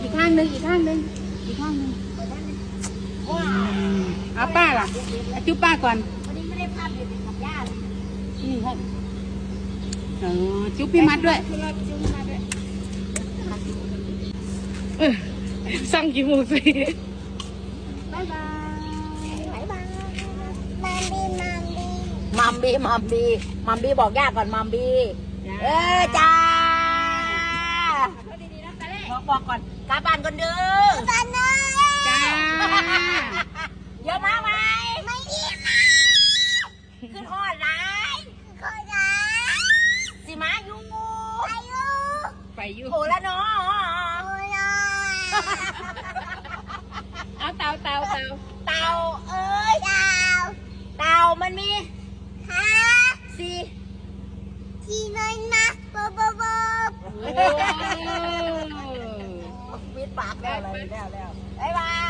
อีกข้างหนึ่งอีกข้างหนึ่งอีกข้างหนึ่งเอาป้าล่ะจุ๊บป้าก่อนวันนี้ไม่ได้ภาพอยู่กับย่านี่ให้จุ๊บพี่มัดด้วยสั่งกี่โมงสิบ๊ายบายบายมัมบี้บอกย่าก่อนมัมบี้จ้าบอกก่อนกลับบ้านก่อนเด้อกันเด้อจ้าเดี๋ยวมาไหมไม่ดีมาขึ้นหอดร้ายสิมาอยู่ไปอยู่โหแล้วเนาะเอาเต่าเอ้ยเต่ามันมีสี่น้อยนะวิดปากแล้วบ๊ายบาย